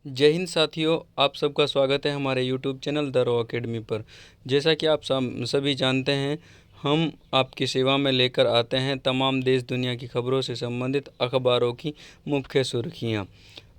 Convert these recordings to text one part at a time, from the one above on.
जय हिंद साथियों, आप सबका स्वागत है हमारे YouTube channel the raw academy पर। जैसा कि आप सभी जानते हैं, हम आपकी सेवा में लेकर आते हैं तमाम देश दुनिया की खबरों से संबंधित अखबारों की मुख्य सुर्खियां।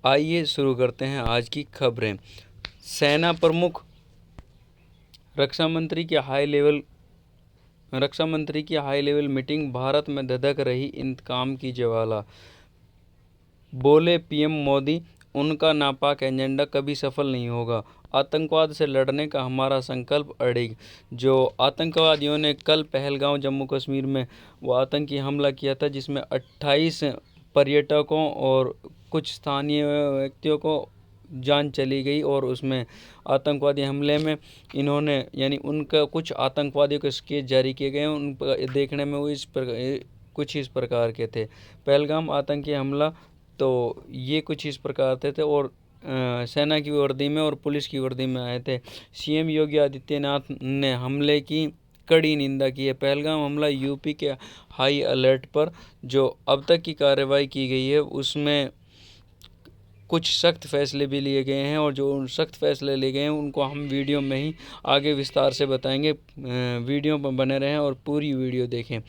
आइए शुरू करते हैं आज की खबरें। सेना प्रमुख रक्षा मंत्री की हाई लेवल मीटिंग, भारत में धधक रही इंतकाम की ज्वाला। बोले पीएम मोदी, उनका नापाक एजेंडा कभी सफल नहीं होगा। आतंकवाद से लड़ने का हमारा संकल्प अड़िग। जो आतंकवादियों ने कल पहलगांव जम्मू कश्मीर में वो आतंकी हमला किया था, जिसमें 28 पर्यटकों और कुछ स्थानीय व्यक्तियों को जान चली गई, और उसमें आतंकवादी हमले में इन्होंने यानी उनका कुछ आतंकवादियों के स्केच जारी किए गए हैं। उन देखने में वो कुछ इस प्रकार के थे। पहलगाम आतंकी हमला तो ये कुछ इस प्रकार थे और सेना की वर्दी में और पुलिस की वर्दी में आए थे। सीएम योगी आदित्यनाथ ने हमले की कड़ी निंदा की है। पहलगाम हमला यूपी के हाई अलर्ट पर जो अब तक की कार्रवाई की गई है, उसमें कुछ सख्त फैसले भी लिए गए हैं, और जो सख्त फैसले लिए गए हैं उनको हम वीडियो में ही आगे विस्तार से बताएंगे। वीडियो पर बने रहें और पूरी वीडियो देखें।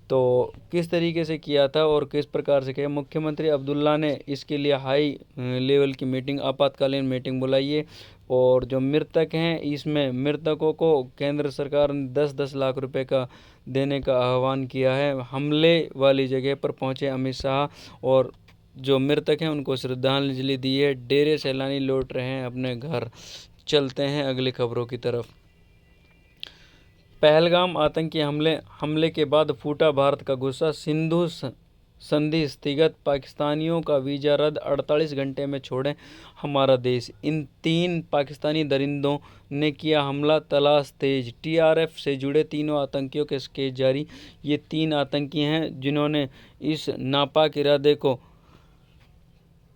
तो किस तरीके से किया था और किस प्रकार से किया, मुख्यमंत्री अब्दुल्ला ने इसके लिए हाई लेवल की मीटिंग, आपातकालीन मीटिंग बुलाई है। और जो मृतक हैं, इसमें मृतकों को केंद्र सरकार ने 10-10 लाख रुपए का देने का आह्वान किया है। हमले वाली जगह पर पहुंचे अमित शाह और जो मृतक हैं उनको श्रद्धांजलि दी है। डेरे सैलानी लौट रहे हैं अपने घर। चलते हैं अगली खबरों की तरफ। पहलगाम आतंकी हमले के बाद फूटा भारत का गुस्सा। सिंधु संधि स्थगित, पाकिस्तानियों का वीजा रद्द, 48 घंटे में छोड़ें हमारा देश। इन 3 पाकिस्तानी दरिंदों ने किया हमला, तलाश तेज। टीआरएफ से जुड़े तीनों आतंकियों के स्केच जारी। ये 3 आतंकी हैं जिन्होंने इस नापाक इरादे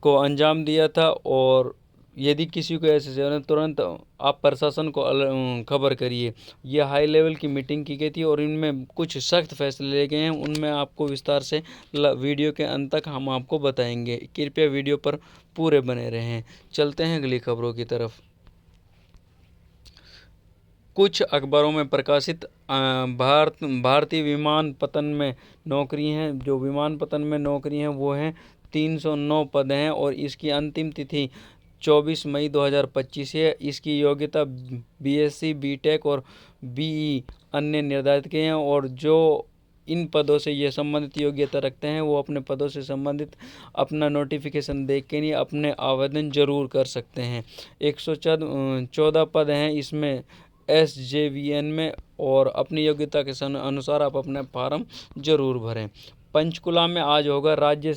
को अंजाम दिया था। और यदि किसी को ऐसे तुरंत आप प्रशासन को खबर करिए। यह हाई लेवल की मीटिंग की गई थी और इनमें कुछ सख्त फैसले लिए गए हैं। उनमें आपको विस्तार से वीडियो के अंत तक हम आपको बताएंगे। कृपया वीडियो पर पूरे बने रहें। चलते हैं अगली खबरों की तरफ। कुछ अखबारों में प्रकाशित भारतीय विमानपत्तन में नौकरी हैं। जो विमानपत्तन में नौकरी हैं वो हैं 309 पद हैं, और इसकी अंतिम तिथि 24 मई 2025 है। इसकी योग्यता बीएससी, बीटेक और बीई अन्य निर्धारित किए हैं। और जो इन पदों से ये संबंधित योग्यता रखते हैं, वो अपने पदों से संबंधित अपना नोटिफिकेशन देख के नहीं अपने आवेदन जरूर कर सकते हैं। 114 पद हैं इसमें SJVN में, और अपनी योग्यता के अनुसार आप अपना फार्म जरूर भरें। पंचकुला में आज होगा राज्य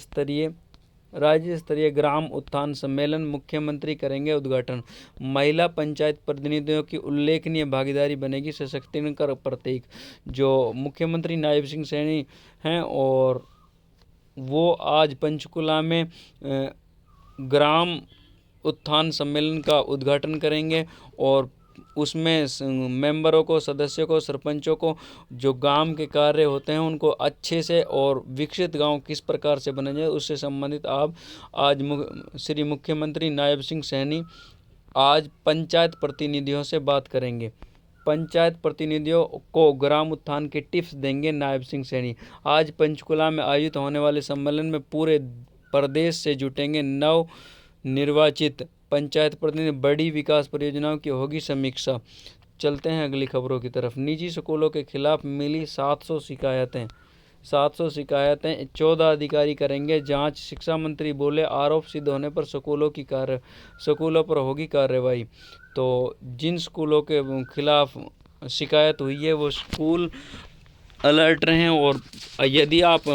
स्तरीय ग्राम उत्थान सम्मेलन, मुख्यमंत्री करेंगे उद्घाटन। महिला पंचायत प्रतिनिधियों की उल्लेखनीय भागीदारी बनेगी सशक्तिकरण का प्रतीक। जो मुख्यमंत्री नायब सिंह सैनी हैं, और वो आज पंचकुला में ग्राम उत्थान सम्मेलन का उद्घाटन करेंगे। और उसमें मेंबरों को, सदस्यों को, सरपंचों को जो गांव के कार्य होते हैं उनको अच्छे से और विकसित गांव किस प्रकार से बने जाए, उससे संबंधित आप आज श्री मुख्यमंत्री नायब सिंह सैनी आज पंचायत प्रतिनिधियों से बात करेंगे। पंचायत प्रतिनिधियों को ग्राम उत्थान के टिप्स देंगे नायब सिंह सैनी। आज पंचकुला में आयोजित होने वाले सम्मेलन में पूरे प्रदेश से जुटेंगे नव निर्वाचित पंचायत प्रतिनिधि। बड़ी विकास परियोजनाओं की होगी समीक्षा। चलते हैं अगली खबरों की तरफ। निजी स्कूलों के खिलाफ मिली 700 शिकायतें। 14 अधिकारी करेंगे जांच। शिक्षा मंत्री बोले, आरोप सिद्ध होने पर स्कूलों पर होगी कार्रवाई। तो जिन स्कूलों के खिलाफ शिकायत हुई है वो स्कूल अलर्ट रहें। और यदि आप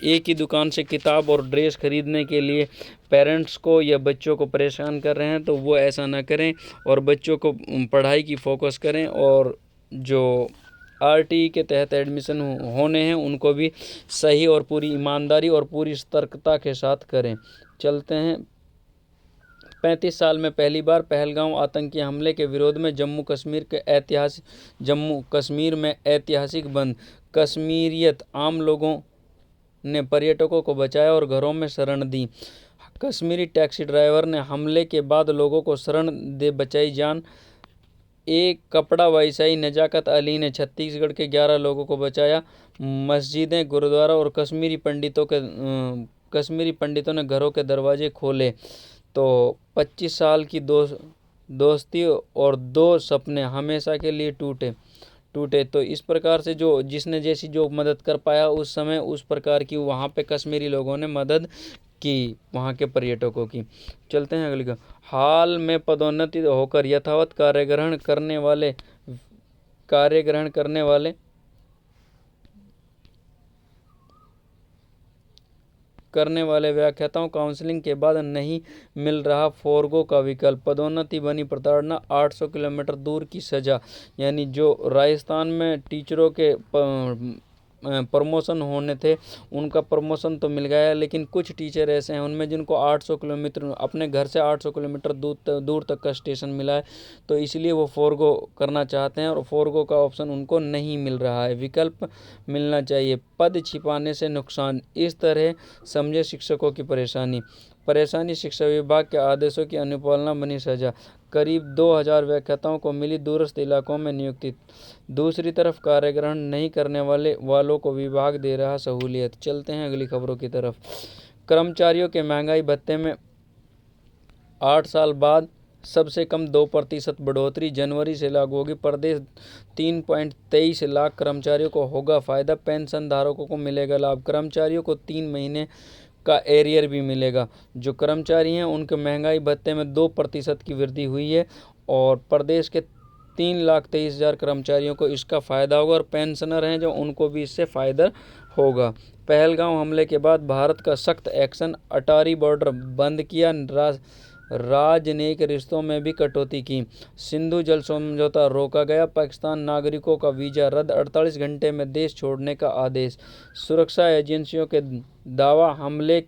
एक ही दुकान से किताब और ड्रेस खरीदने के लिए पेरेंट्स को या बच्चों को परेशान कर रहे हैं, तो वो ऐसा ना करें और बच्चों को पढ़ाई की फोकस करें। और जो RTE के तहत एडमिशन होने हैं उनको भी सही और पूरी ईमानदारी और पूरी सतर्कता के साथ करें। चलते हैं। 35 साल में पहली बार पहलगांव आतंकी हमले के विरोध में जम्मू कश्मीर में ऐतिहासिक बंद। कश्मीरियत आम लोगों ने पर्यटकों को बचाया और घरों में शरण दी। कश्मीरी टैक्सी ड्राइवर ने हमले के बाद लोगों को शरण दे बचाई जान। एक कपड़ा व्यवसायी नजाकत अली ने छत्तीसगढ़ के 11 लोगों को बचाया। मस्जिदें, गुरुद्वारा और कश्मीरी पंडितों ने घरों के दरवाजे खोले। तो 25 साल की दोस्ती और 2 सपने हमेशा के लिए टूटे। तो इस प्रकार से जो जिसने जैसी जो मदद कर पाया उस समय, उस प्रकार की वहाँ पे कश्मीरी लोगों ने मदद की, वहाँ के पर्यटकों की। चलते हैं अगली का। हाल में पदोन्नति होकर यथावत कार्यग्रहण करने वाले व्याख्याताओं काउंसलिंग के बाद नहीं मिल रहा फोरगो का विकल्प। पदोन्नति बनी प्रताड़ना, 800 किलोमीटर दूर की सजा। यानी जो राजस्थान में टीचरों के प्रमोशन होने थे, उनका प्रमोशन तो मिल गया, लेकिन कुछ टीचर ऐसे हैं उनमें जिनको 800 किलोमीटर अपने घर से 800 किलोमीटर दूर तक का स्टेशन मिला है, तो इसलिए वो फोरगो करना चाहते हैं और फोरगो का ऑप्शन उनको नहीं मिल रहा है। विकल्प मिलना चाहिए। पद छिपाने से नुकसान, इस तरह समझे शिक्षकों की परेशानी शिक्षा विभाग के आदेशों की अनुपालना बनी सजा। करीब 2000 व्याख्याताओं को मिली दूरस्थ इलाकों में नियुक्ति। दूसरी तरफ कार्यग्रहण नहीं करने वालों को विभाग दे रहा सहूलियत। चलते हैं अगली खबरों की तरफ। कर्मचारियों के महंगाई भत्ते में 8 साल बाद सबसे कम 2% बढ़ोतरी जनवरी से लागू होगी। प्रदेश 3.23 लाख कर्मचारियों को होगा फायदा। पेंशन धारकों को मिलेगा लाभ। कर्मचारियों को 3 महीने का एरियर भी मिलेगा। जो कर्मचारी हैं उनके महंगाई भत्ते में 2% की वृद्धि हुई है और प्रदेश के 3,23,000 कर्मचारियों को इसका फ़ायदा होगा और पेंशनर हैं जो उनको भी इससे फ़ायदा होगा। पहलगांव हमले के बाद भारत का सख्त एक्शन, अटारी बॉर्डर बंद किया, राजनयिक रिश्तों में भी कटौती की। सिंधु जल समझौता रोका गया। पाकिस्तान नागरिकों का वीज़ा रद्द, 48 घंटे में देश छोड़ने का आदेश। सुरक्षा एजेंसियों के दावा, हमले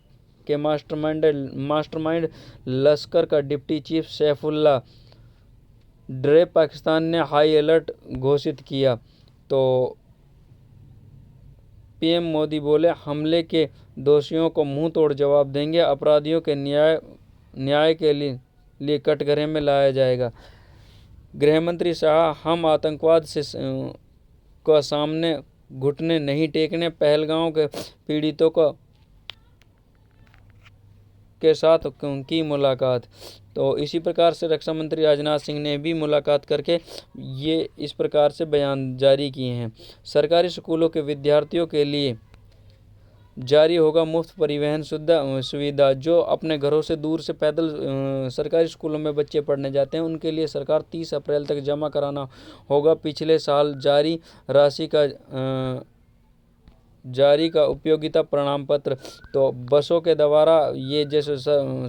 के मास्टरमाइंड लश्कर का डिप्टी चीफ सैफुल्ला डरे। पाकिस्तान ने हाई अलर्ट घोषित किया। तो पीएम मोदी बोले, हमले के दोषियों को मुंह तोड़ जवाब देंगे। अपराधियों के न्याय के लिए कटघरे में लाया जाएगा। गृहमंत्री शाह, हम आतंकवाद का सामने घुटने नहीं टेकने। पहलगांव के पीड़ितों के साथ की मुलाकात। तो इसी प्रकार से रक्षा मंत्री राजनाथ सिंह ने भी मुलाकात करके ये इस प्रकार से बयान जारी किए हैं। सरकारी स्कूलों के विद्यार्थियों के लिए जारी होगा मुफ्त परिवहन सुविधा। जो अपने घरों से दूर से पैदल सरकारी स्कूलों में बच्चे पढ़ने जाते हैं, उनके लिए सरकार 30 अप्रैल तक जमा कराना होगा पिछले साल जारी का उपयोगिता प्रमाण पत्र। तो बसों के द्वारा ये जैसे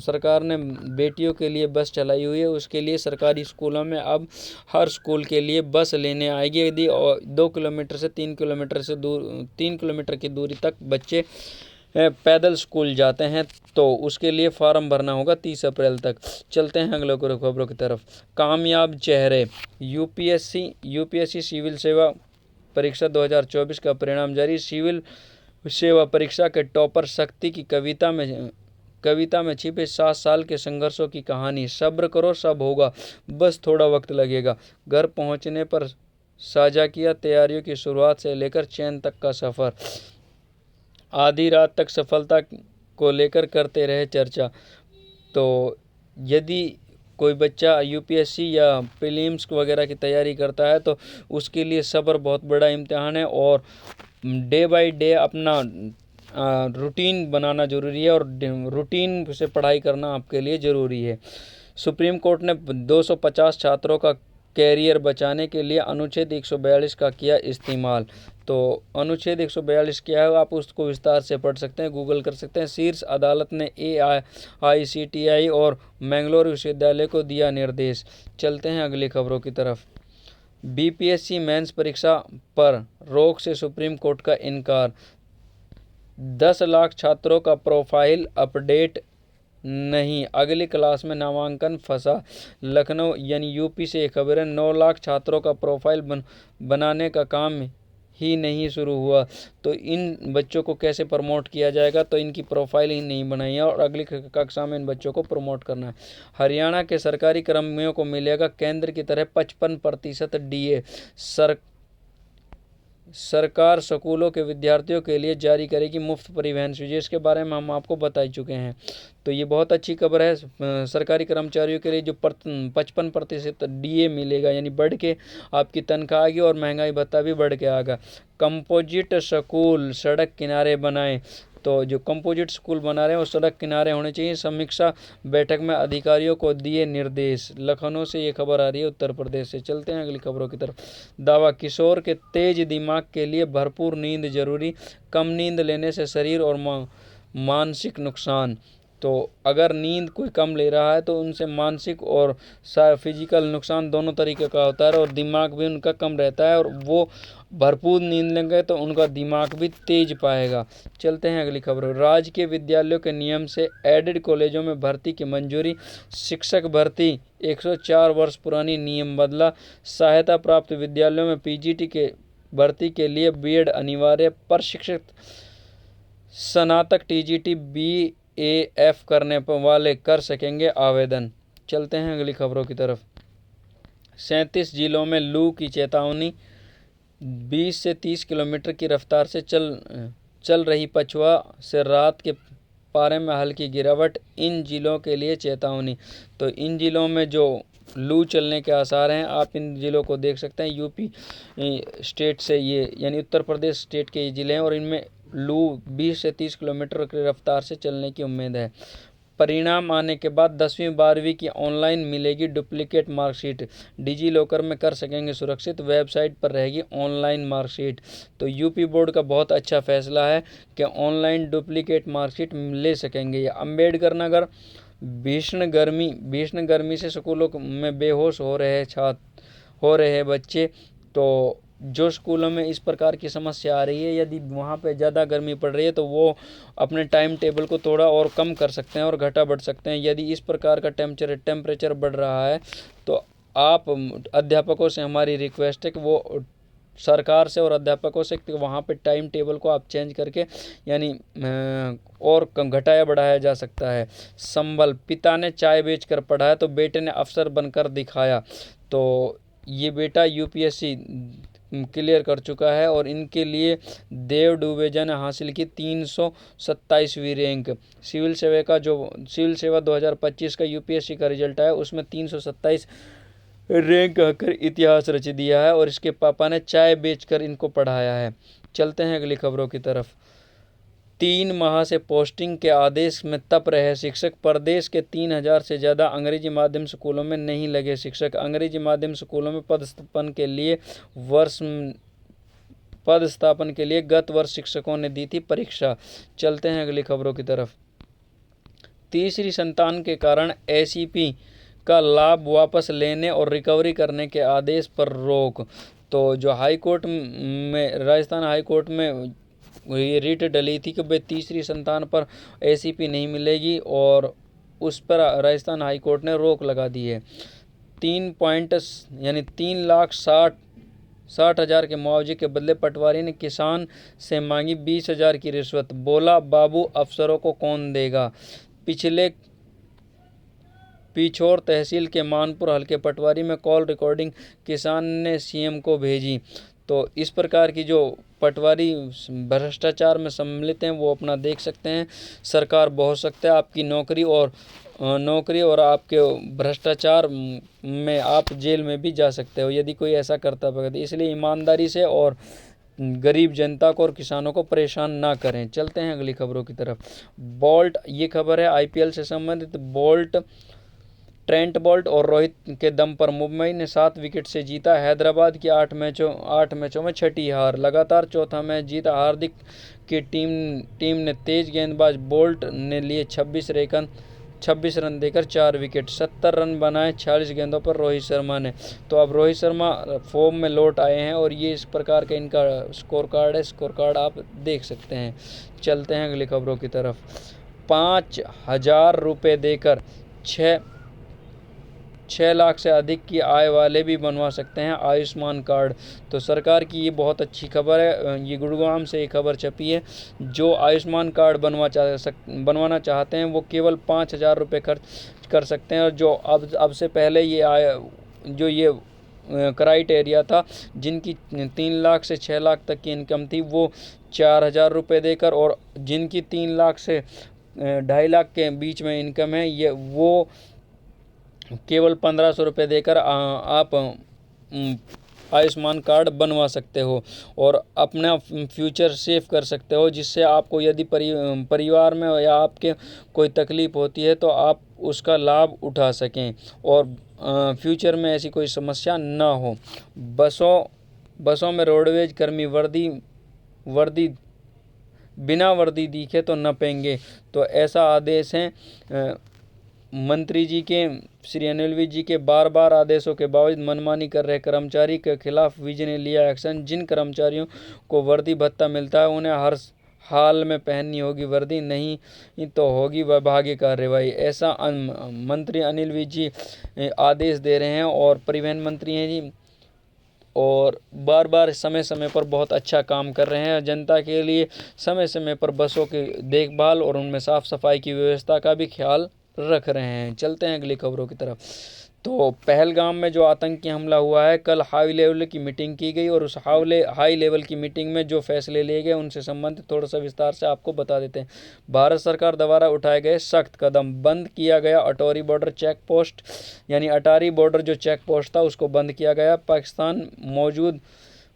सरकार ने बेटियों के लिए बस चलाई हुई है, उसके लिए सरकारी स्कूलों में अब हर स्कूल के लिए बस लेने आएगी। यदि 2 किलोमीटर से 3 किलोमीटर की दूरी तक बच्चे पैदल स्कूल जाते हैं तो उसके लिए फॉर्म भरना होगा 30 अप्रैल तक। चलते हैं अगले खबरों की तरफ। कामयाब चेहरे। यूपीएससी सिविल सेवा परीक्षा 2024 का परिणाम जारी। सिविल सेवा परीक्षा के टॉपर शक्ति की कविता में छिपे 7 साल के संघर्षों की कहानी। सब्र करो, सब होगा, बस थोड़ा वक्त लगेगा। घर पहुंचने पर साझा किया तैयारियों की शुरुआत से लेकर चयन तक का सफ़र। आधी रात तक सफलता को लेकर करते रहे चर्चा। तो यदि कोई बच्चा यूपीएससी या प्रीलिम्स वगैरह की तैयारी करता है तो उसके लिए सब्र बहुत बड़ा इम्तिहान है और डे बाय डे अपना रूटीन बनाना ज़रूरी है और रूटीन से पढ़ाई करना आपके लिए ज़रूरी है। सुप्रीम कोर्ट ने 250 छात्रों का कैरियर बचाने के लिए अनुच्छेद 142 का किया इस्तेमाल। तो अनुच्छेद 142 क्या है आप उसको विस्तार से पढ़ सकते हैं, गूगल कर सकते हैं। शीर्ष अदालत ने AICTE और मैंगलोर विश्वविद्यालय को दिया निर्देश। चलते हैं अगली खबरों की तरफ। बीपीएससी मेंस परीक्षा पर रोक से सुप्रीम कोर्ट का इनकार। 10 लाख छात्रों का प्रोफाइल अपडेट नहीं, अगली क्लास में नामांकन फंसा। लखनऊ यानी यूपी से खबर है। 9 लाख छात्रों का प्रोफाइल बनाने का काम ही नहीं शुरू हुआ तो इन बच्चों को कैसे प्रमोट किया जाएगा। तो इनकी प्रोफाइल ही नहीं बनाई है और अगली कक्षा में इन बच्चों को प्रमोट करना है। हरियाणा के सरकारी कर्मियों को मिलेगा केंद्र की तरह 55% डीए। सरकार स्कूलों के विद्यार्थियों के लिए जारी करेगी मुफ्त परिवहन सुविधा। इसके बारे में हम आपको बता ही चुके हैं। तो ये बहुत अच्छी खबर है। सरकारी कर्मचारियों के लिए जो 55% डीए मिलेगा, यानी बढ़ के आपकी तनख्वाह आएगी और महंगाई भत्ता भी बढ़ के आएगा। कंपोजिट स्कूल सड़क किनारे बनाएं। तो जो कंपोजिट स्कूल बना रहे हैं वो सड़क किनारे होने चाहिए। समीक्षा बैठक में अधिकारियों को दिए निर्देश। लखनऊ से ये खबर आ रही है, उत्तर प्रदेश से। चलते हैं अगली खबरों की तरफ। दावा, किशोर के तेज दिमाग के लिए भरपूर नींद जरूरी। कम नींद लेने से शरीर और मानसिक नुकसान। तो अगर नींद कोई कम ले रहा है तो उनसे मानसिक और फिजिकल नुकसान दोनों तरीके का होता है और दिमाग भी उनका कम रहता है। और वो भरपूर नींद लेंगे तो उनका दिमाग भी तेज पाएगा। चलते हैं अगली खबर। राज्य के विद्यालयों के नियम से एडेड कॉलेजों में भर्ती की मंजूरी। शिक्षक भर्ती 104 वर्ष पुरानी नियम बदला। सहायता प्राप्त विद्यालयों में पीजीटी के भर्ती के लिए बीएड अनिवार्य। प्रशिक्षित स्नातक टीजीटी बीएएफ करने वाले कर सकेंगे आवेदन। चलते हैं अगली खबरों की तरफ। 37 जिलों में लू की चेतावनी। 20 से 30 किलोमीटर की रफ्तार से चल रही पछुआ से रात के पारे में हल्की गिरावट। इन जिलों के लिए चेतावनी। तो इन जिलों में जो लू चलने के आसार हैं, आप इन जिलों को देख सकते हैं। यूपी स्टेट से ये, यानी उत्तर प्रदेश स्टेट के ये ज़िले हैं और इनमें लू 20 से 30 किलोमीटर की रफ्तार से चलने की उम्मीद है। परिणाम आने के बाद 10वीं 12वीं की ऑनलाइन मिलेगी डुप्लीकेट मार्कशीट। डिजी लॉकर में कर सकेंगे सुरक्षित। वेबसाइट पर रहेगी ऑनलाइन मार्कशीट। तो यूपी बोर्ड का बहुत अच्छा फैसला है कि ऑनलाइन डुप्लीकेट मार्कशीट ले सकेंगे। अम्बेडकर नगर भीषण गर्मी से स्कूलों में बेहोश हो रहे हैं बच्चे। तो जो स्कूलों में इस प्रकार की समस्या आ रही है, यदि वहाँ पे ज़्यादा गर्मी पड़ रही है तो वो अपने टाइम टेबल को थोड़ा और कम कर सकते हैं और घटा बढ़ सकते हैं। यदि इस प्रकार का टेम्परेचर बढ़ रहा है तो आप अध्यापकों से हमारी रिक्वेस्ट है कि वो सरकार से और अध्यापकों से वहाँ पे टाइम टेबल को आप चेंज करके, यानी और घटाया बढ़ाया जा सकता है। संबल, पिता ने चाय बेचकर पढ़ाया तो बेटे ने अफसर बनकर दिखाया। तो ये बेटा यूपीएससी क्लियर कर चुका है और इनके लिए देव डुबेजा ने हासिल की 327वीं रैंक। सिविल सेवा 2025 का यूपीएससी का रिजल्ट आया, उसमें 327 रैंक आकर इतिहास रच दिया है और इसके पापा ने चाय बेचकर इनको पढ़ाया है। चलते हैं अगली खबरों की तरफ। 3 माह से पोस्टिंग के आदेश में तप रहे शिक्षक। प्रदेश के 3000 से ज़्यादा अंग्रेजी माध्यम स्कूलों में नहीं लगे शिक्षक। अंग्रेजी माध्यम स्कूलों में पदस्थापन के लिए गत वर्ष शिक्षकों ने दी थी परीक्षा। चलते हैं अगली खबरों की तरफ। तीसरी संतान के कारण एसीपी का लाभ वापस लेने और रिकवरी करने के आदेश पर रोक। तो जो हाईकोर्ट में, राजस्थान हाईकोर्ट में ये रिट डली थी कि भाई तीसरी संतान पर एसीपी नहीं मिलेगी और उस पर राजस्थान हाईकोर्ट ने रोक लगा दी है। 3,60,000 के मुआवजे के बदले पटवारी ने किसान से मांगी 20,000 की रिश्वत। बोला, बाबू अफसरों को कौन देगा। पिछोर तहसील के मानपुर हल्के पटवारी में कॉल रिकॉर्डिंग किसान ने सीएम को भेजी। तो इस प्रकार की जो पटवारी भ्रष्टाचार में सम्मिलित हैं वो अपना देख सकते हैं। सरकार बहुत सख्त है। आपकी नौकरी और आपके भ्रष्टाचार में आप जेल में भी जा सकते हो यदि कोई ऐसा करता है। इसलिए ईमानदारी से और गरीब जनता को और किसानों को परेशान ना करें। चलते हैं अगली खबरों की तरफ। बोल्ट, ये खबर है आईपीएल से संबंधित। ट्रेंट बोल्ट और रोहित के दम पर मुंबई ने 7 विकेट से जीता हैदराबाद की 8 मैचों में छठी हार। लगातार चौथा मैच जीता हार्दिक की टीम ने। तेज गेंदबाज बोल्ट ने लिए 26 रन देकर 4 विकेट। 70 रन बनाए 46 गेंदों पर रोहित शर्मा ने। तो अब रोहित शर्मा फॉर्म में लौट आए हैं और ये इस प्रकार का इनका स्कोर कार्ड है। स्कोर कार्ड आप देख सकते हैं। चलते हैं अगली खबरों की तरफ। 5,000 रुपये देकर 6 लाख से अधिक की आय वाले भी बनवा सकते हैं आयुष्मान कार्ड। तो सरकार की ये बहुत अच्छी खबर है। ये गुड़गांव से एक खबर छपी है। जो आयुष्मान कार्ड बनवाना चाहते हैं वो केवल 5,000 रुपये खर्च कर सकते हैं। और जो अब से पहले ये क्राइटेरिया था, जिनकी 3 लाख से 6 लाख तक की इनकम थी, वो 4,000 रुपये देकर, और जिनकी 3 लाख से 2.5 लाख के बीच में इनकम है, वो केवल 1,500 रुपये देकर आप आयुष्मान कार्ड बनवा सकते हो और अपना फ्यूचर सेव कर सकते हो, जिससे आपको यदि परिवार में या आपके कोई तकलीफ़ होती है तो आप उसका लाभ उठा सकें और फ्यूचर में ऐसी कोई समस्या ना हो। बसों में रोडवेज कर्मी वर्दी बिना वर्दी दिखे तो न पहनेंगे। तो ऐसा आदेश है मंत्री जी के, श्री अनिल विज जी के बार आदेशों के बावजूद मनमानी कर रहे कर्मचारी के खिलाफ विज ने लिया एक्शन। जिन कर्मचारियों को वर्दी भत्ता मिलता है उन्हें हर हाल में पहननी होगी वर्दी, नहीं तो होगी विभागीय कार्रवाई। ऐसा मंत्री अनिल विज जी आदेश दे रहे हैं और परिवहन मंत्री हैं जी, और बार समय समय पर बहुत अच्छा काम कर रहे हैं। जनता के लिए समय समय पर बसों की देखभाल और उनमें साफ़ सफाई की व्यवस्था का भी ख्याल रख रहे हैं। चलते हैं अगली खबरों की तरफ। तो पहलगाम में जो आतंकी हमला हुआ है, कल हाई लेवल की मीटिंग की गई और उस हाई लेवल की मीटिंग में जो फैसले लिए गए उनसे संबंधित थोड़ा सा विस्तार से आपको बता देते हैं। भारत सरकार द्वारा उठाए गए सख्त कदम। बंद किया गया अटौरी बॉर्डर चेक पोस्ट, यानी अटारी बॉर्डर जो चेक पोस्ट था उसको बंद किया गया। पाकिस्तान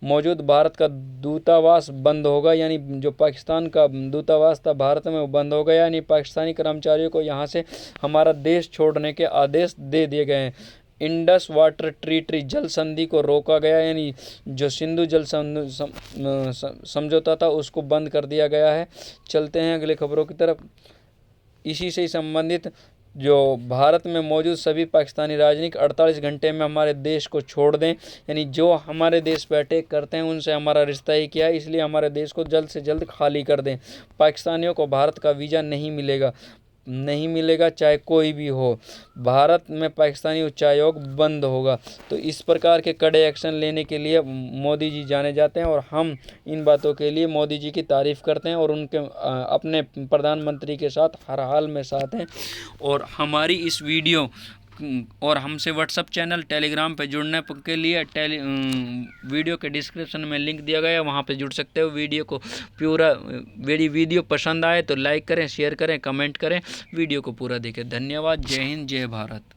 मौजूद भारत का दूतावास बंद होगा, यानी जो पाकिस्तान का दूतावास था भारत में वो बंद हो गया, यानी पाकिस्तानी कर्मचारियों को यहाँ से हमारा देश छोड़ने के आदेश दे दिए गए हैं। इंडस वाटर ट्रीटी जल संधि को रोका गया, यानी जो सिंधु जल समझौता था उसको बंद कर दिया गया है। चलते हैं अगले खबरों की तरफ। इसी से संबंधित जो भारत में मौजूद सभी पाकिस्तानी राजनयिक 48 घंटे में हमारे देश को छोड़ दें, यानी जो हमारे देश पर अटैक करते हैं उनसे हमारा रिश्ता ही क्या है, इसलिए हमारे देश को जल्द से जल्द खाली कर दें। पाकिस्तानियों को भारत का वीज़ा नहीं मिलेगा चाहे कोई भी हो। भारत में पाकिस्तानी उच्चायोग बंद होगा। तो इस प्रकार के कड़े एक्शन लेने के लिए मोदी जी जाने जाते हैं और हम इन बातों के लिए मोदी जी की तारीफ़ करते हैं और उनके अपने प्रधानमंत्री के साथ हर हाल में साथ हैं। और हमारी इस वीडियो और हमसे व्हाट्सअप चैनल टेलीग्राम पे जुड़ने के लिए वीडियो के डिस्क्रिप्शन में लिंक दिया गया है, वहाँ पे जुड़ सकते हो। वीडियो को मेरी वीडियो पसंद आए तो लाइक करें, शेयर करें, कमेंट करें, वीडियो को पूरा देखें। धन्यवाद। जय हिंद, जय भारत।